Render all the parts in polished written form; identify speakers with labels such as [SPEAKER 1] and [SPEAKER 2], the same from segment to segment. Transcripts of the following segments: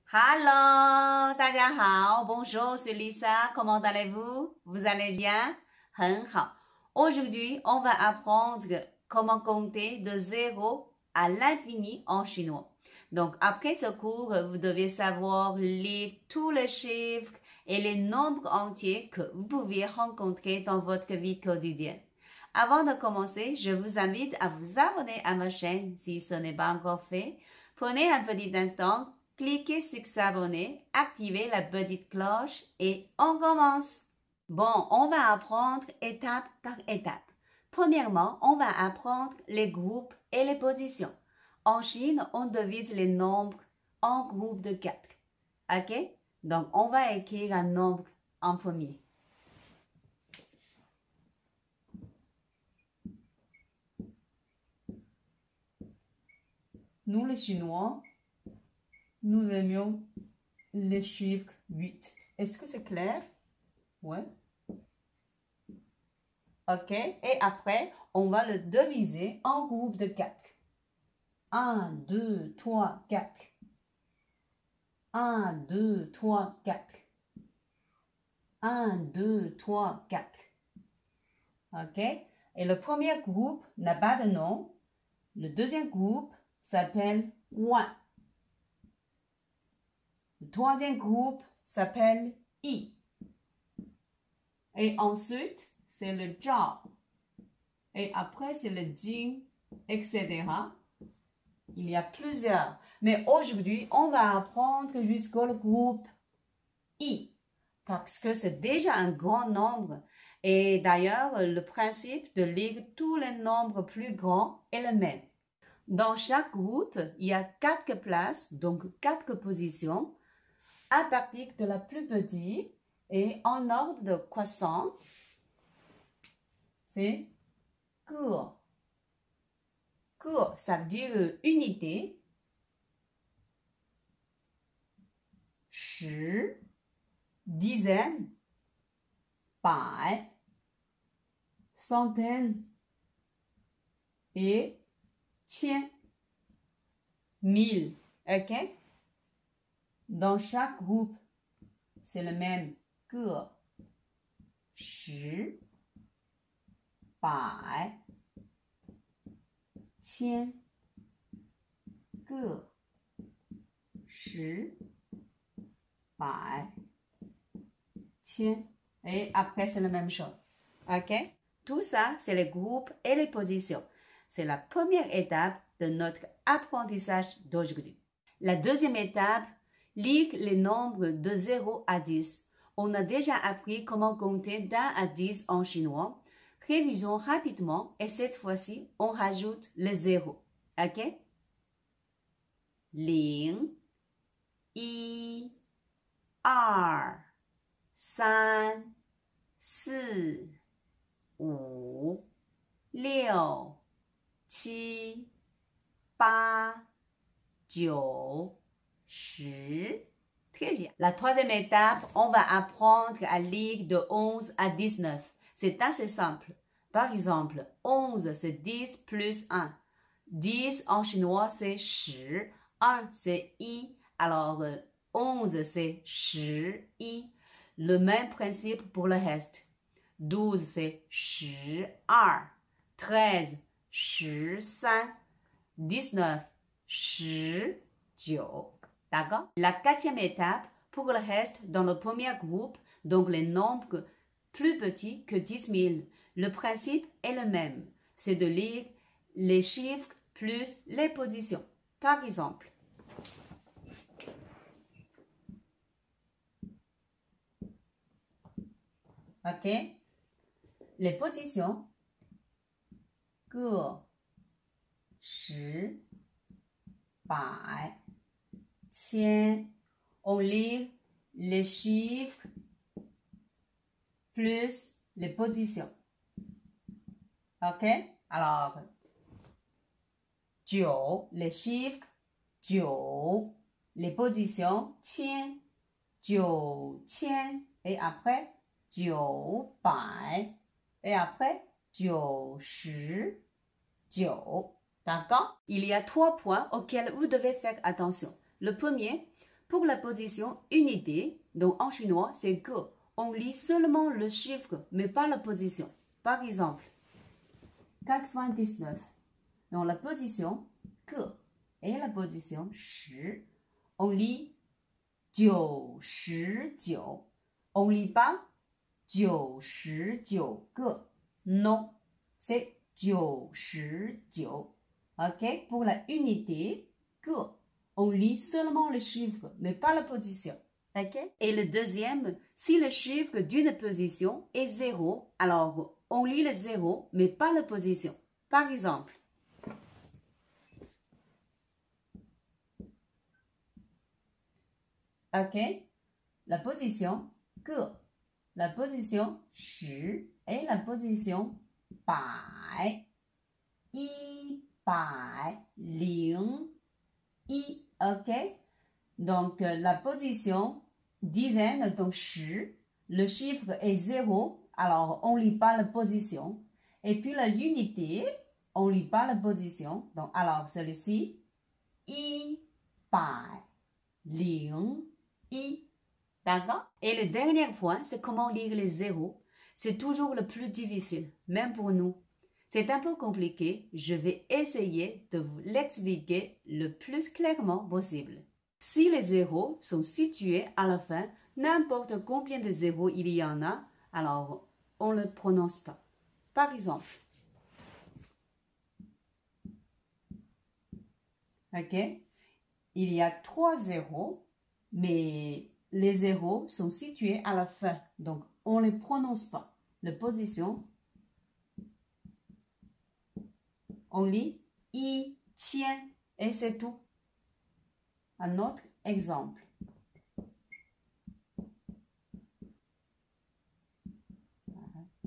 [SPEAKER 1] Hello，大家好，Bonjour，c'est Lisa. Comment allez-vous? Vous allez bien? 很好。Aujourd'hui, on va apprendre comment compter de 0 à l'infini en chinois. Donc, après ce cours, vous devez savoir lire tous les chiffres et les nombres entiers que vous pouvez rencontrer dans votre vie quotidienne. Avant de commencer, je vous invite à vous abonner à ma chaîne si ce n'est pas encore fait. Prenez un petit instant. Cliquez sur s'abonner, activez la petite cloche et on commence. Bon, on va apprendre étape par étape. Premièrement, on va apprendre les groupes et les positions. En Chine, on divise les nombres en groupes de 4. Ok? Donc, on va écrire un nombre en premier. Nous, les Chinois, nous aimions le chiffre 8. Est-ce que c'est clair? Ouais. Ok. Et après, on va le diviser en groupe de 4. 1, 2, 3, 4. 1, 2, 3, 4. 1, 2, 3, 4. Ok. Et le premier groupe n'a pas de nom. Le deuxième groupe s'appelle 1. Le troisième groupe s'appelle I. Et ensuite, c'est le Zhao. Et après, c'est le Jing, etc. Il y a plusieurs. Mais aujourd'hui, on va apprendre jusqu'au groupe I. Parce que c'est déjà un grand nombre. Et d'ailleurs, le principe de lire tous les nombres plus grands est le même. Dans chaque groupe, il y a 4 places, donc 4 positions. À partir de la plus petite et en ordre de croissant, c'est ge. Ge, ça veut dire unité. Shi, dizaine. Bai, centaine. Et qian, 1000. Ok? Dans chaque groupe, c'est le même. Ge, shi, bai, qian. Ge, shi, bai, qian. Et après, c'est la même chose. OK? Tout ça, c'est les groupes et les positions. C'est la première étape de notre apprentissage d'aujourd'hui. La deuxième étape, lire les nombres de 0 à 10. On a déjà appris comment compter d'1 à 10 en chinois. Révisons rapidement et cette fois-ci, on rajoute les zéros. OK? 0, 1, 2, 3, 4, 5, 6, 7, 8, 9, 10. Très bien. La troisième étape, on va apprendre à lire de 11 à 19. C'est assez simple. Par exemple, 11, c'est 10 plus 1. 10 en chinois, c'est shi. 1, c'est i. Alors, 11, c'est shi, i. Le même principe pour le reste. 12, c'est shi, 2. 13, shi, 3. 19, shi, 9. D'accord? La quatrième étape, pour le reste, dans le premier groupe, donc les nombres plus petits que 10 000, le principe est le même. C'est de lire les chiffres plus les positions. Par exemple, OK? Les positions, ge, shi, bai, qian. On lit les chiffres plus les positions. OK? Alors, 9, les chiffres, 9, les positions, 千, 9,000. Et après, 900. Et après, 99. D'accord? Il y a 3 points auxquels vous devez faire attention. Le premier, Pour la position unité, donc en chinois, c'est que. On lit seulement le chiffre, mais pas la position. Par exemple, 99. Dans la position que et la position 10, on lit 99. On lit pas 99个. Non, c'est 99. Ok? Pour la unité, que on lit seulement le chiffre, mais pas la position. Okay? Et le deuxième, si le chiffre d'une position est 0, alors on lit le 0, mais pas la position. Par exemple, ok, la position que, la position 10 et la position 100, 101, ok? Donc, la position dizaine, donc 10, le chiffre est 0, alors on ne lit pas la position. Et puis la unité, on ne lit pas la position. Donc, alors celui-ci, 101. D'accord? Et le dernier point, c'est comment lire les zéros. C'est toujours le plus difficile, même pour nous. C'est un peu compliqué, je vais essayer de vous l'expliquer le plus clairement possible. Si les zéros sont situés à la fin, n'importe combien de zéros il y en a, alors on ne le prononce pas. Par exemple, ok, il y a 3 zéros, mais les zéros sont situés à la fin, donc on ne les prononce pas. La position, on lit i, tien, et c'est tout. Un autre exemple.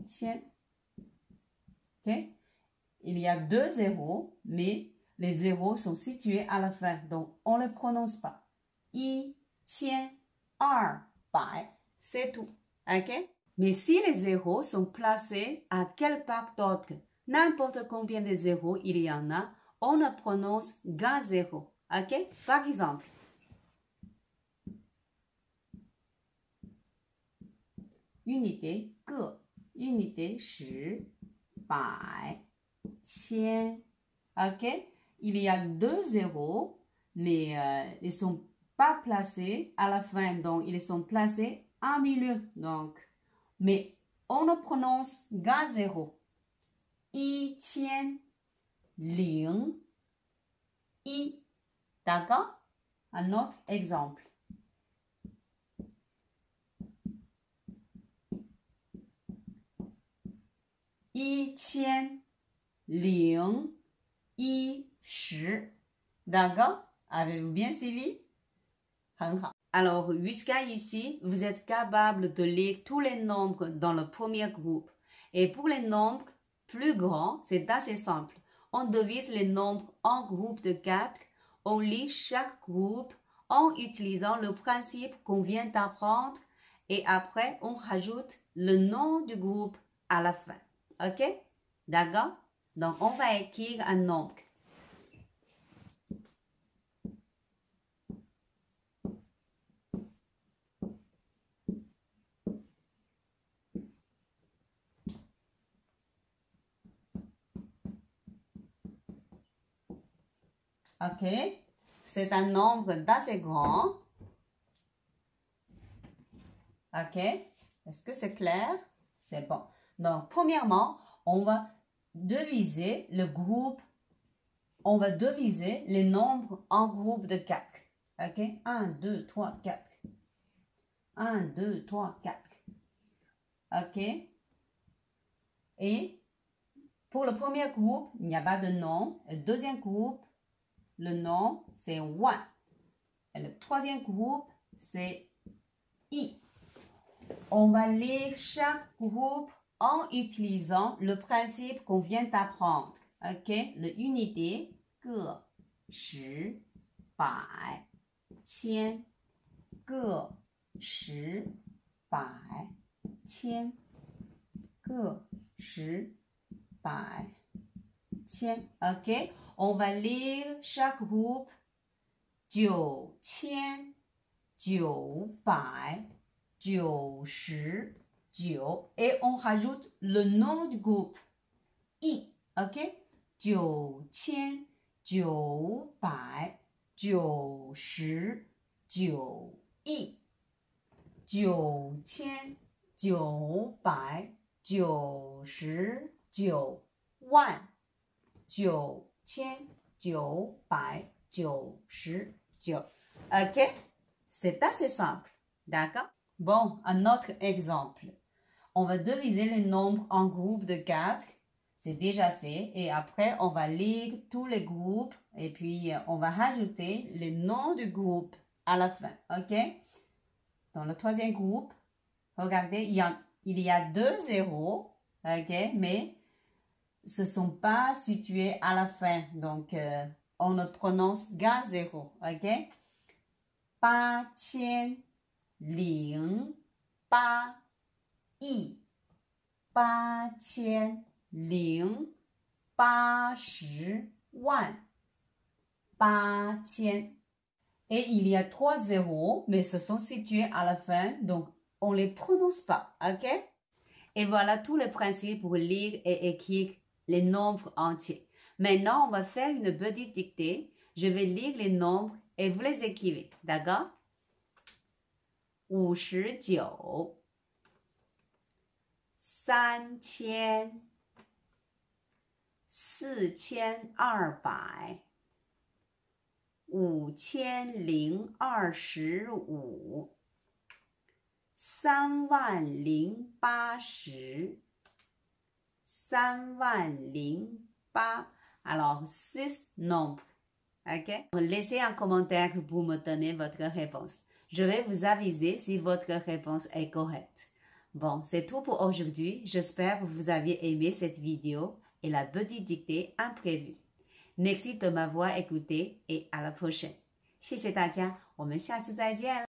[SPEAKER 1] Tien. Ok? Il y a 2 zéros, mais les zéros sont situés à la fin, donc on ne les prononce pas. I, tien, er, bai, c'est tout. Ok? Mais si les zéros sont placés à quelque part d'autre, n'importe combien de zéros il y en a, on ne prononce qu'un zéro. Ok? Par exemple, unité, que, unité, 10, bai, tien. Ok? Il y a 2 zéros, mais ils ne sont pas placés à la fin, donc ils sont placés en milieu. Donc, mais on ne prononce qu'un zéro. 1001. D'accord? Un autre exemple. D'accord? Avez-vous bien suivi? Alors, jusqu'à ici, vous êtes capable de lire tous les nombres dans le premier groupe. Et pour les nombres plus grands, c'est assez simple. On divise les nombres en groupes de 4. On lit chaque groupe en utilisant le principe qu'on vient d'apprendre. Et après, on rajoute le nom du groupe à la fin. OK? D'accord? Donc, on va écrire un nombre. OK? C'est un nombre d'assez grand. OK? Est-ce que c'est clair? C'est bon. Donc, premièrement, on va diviser le groupe. On va diviser les nombres en groupes de 4. OK? 1, 2, 3, 4. 1, 2, 3, 4. OK? Et pour le premier groupe, il n'y a pas de nom. Le deuxième groupe, le nom, c'est 1. Et le troisième groupe, c'est I. On va lire chaque groupe en utilisant le principe qu'on vient d'apprendre. OK? L'unité, 个, 10, 百, 千, 个, 10, 百, 千, 个, 10, 百, 千. OK? On va lire chaque groupe 9000, 999 et on rajoute le nom du groupe I, ok? 9999亿9999万9999. Ok? C'est assez simple. D'accord? Bon, un autre exemple. On va diviser les nombres en groupes de 4. C'est déjà fait. Et après, on va lire tous les groupes. Et puis, on va rajouter les noms du groupe à la fin. Ok? Dans le troisième groupe, regardez, il y a 2 zéros. Ok? Mais ce ne sont pas situés à la fin. Donc, on ne prononce qu'un zéro. Ok? 8008亿8080万8000. Et il y a 3 zéros, mais ce sont situés à la fin, donc on ne les prononce pas, ok? Et voilà tout le principe pour lire et écrire les nombres entiers. Maintenant, on va faire une petite dictée. Je vais lire les nombres et vous les écrivez, d'accord? 59 3000 4200 5025 3080 3008. Alors, 6 nombres. Ok? Laissez un commentaire pour me donner votre réponse. Je vais vous aviser si votre réponse est correcte. Bon, c'est tout pour aujourd'hui. J'espère que vous avez aimé cette vidéo et la petite dictée imprévue. Merci de m'avoir écouté et à la prochaine. 谢谢大家，我们下次再见。